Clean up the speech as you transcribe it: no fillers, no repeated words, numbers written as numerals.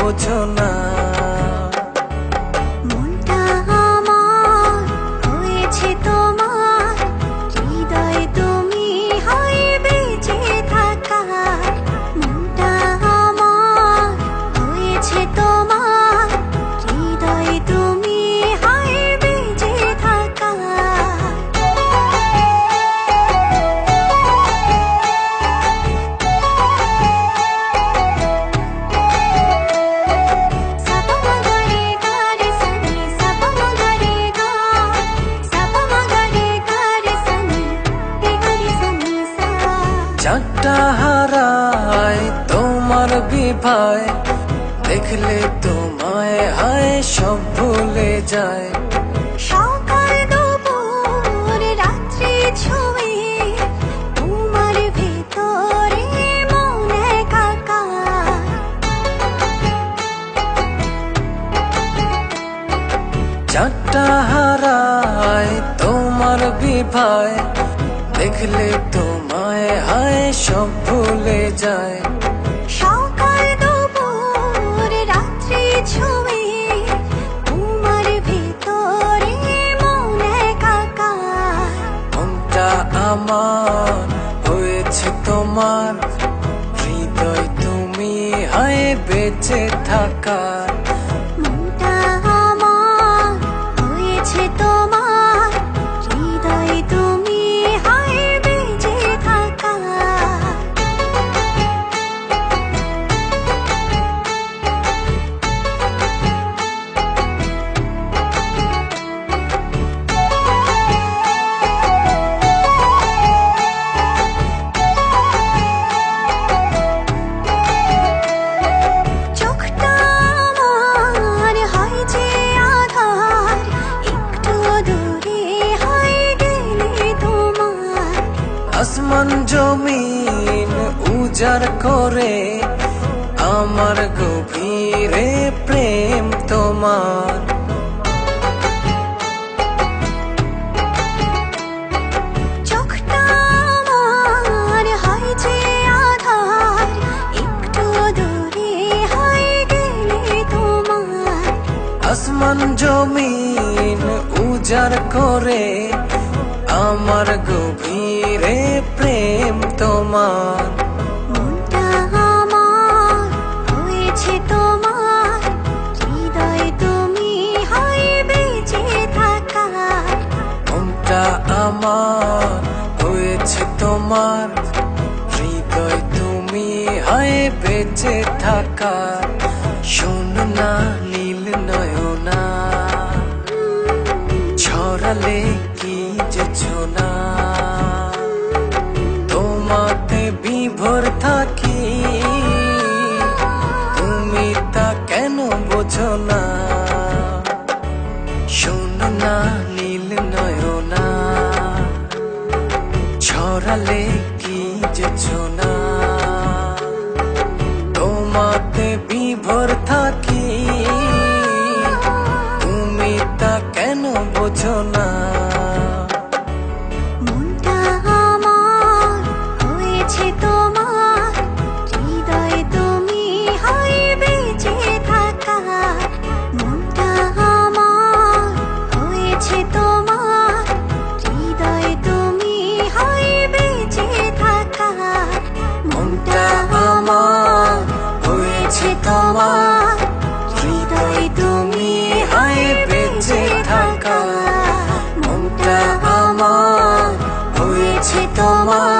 বোঝো না। মনটা আমার হয়েছে তোমার, হৃদয় তুমি হয় বেঁচে থাকার। মনটা আমার হয়েছে তোমার, হৃদয় তুমি হয় বেঁচে থাকার। চাঁদটা হারায় তোমার বিভায়, দেখলে তোমায় হায় সব ভুলে যায়। সকাল দুপুর রাত্রি ছুঁয়ে তোমার ভেতরে মন একাকার। চাঁদটা হারায় তোমার বিভায়, দেখলে তোমায় হায় সব ভুলে যায়। সকাল দুপুর রাত্রি ছুঁয়ে তোমার ভেতরে মন একাকার। মনটা আমার হয়েছে তোমার, হৃদয় তুমি হায় বেঁচে থাকার। মনটা আমার হয়েছে তোমার, হৃদয় তুমি হয় বেঁচে থাকার। চোখটা আমার হয় যে আধার, একটু দূরে হয় গেলে তোমার। আসমান জমিন উজাড় করে আমার গভীরে প্রেম তোমার। চোখটা আমার হয় যে আধার, একটু দূরে হয় গেলে তোমার। আসমান জমিন উজাড় করে আমার গভীরে প্রেম তোমার। মনটা আমার হয়েছে তোমার, হৃদয় তুমি হয় বেঁচে থাকার। মনটা আমার হয়েছে তোমার, হৃদয় তুমি হয় বেঁচে থাকার। শোনো না নীল নয়না, ছড়ালে কি যেছো তোমাতে বিভোর থাকি, তুমি তা কেন বোঝো না। শোনো না নীল নয়না, ছড়ালে কি যেছো তোমাতে বিভোর থাকি, তুমি তা কেন বোঝো না। মনটা আমার হয়েছে তোমার, হৃদয় তুমি হয় বেঁচে থাকার। মনটা আমার হয়েছে তোমার, হৃদয় তুমি হয় বেঁচে থাকার। মনটা আমার হয়েছে তোমার, হৃদয় তুমি হয় বেঁচে থাকার। মনটা আমার হয়েছে তোমার।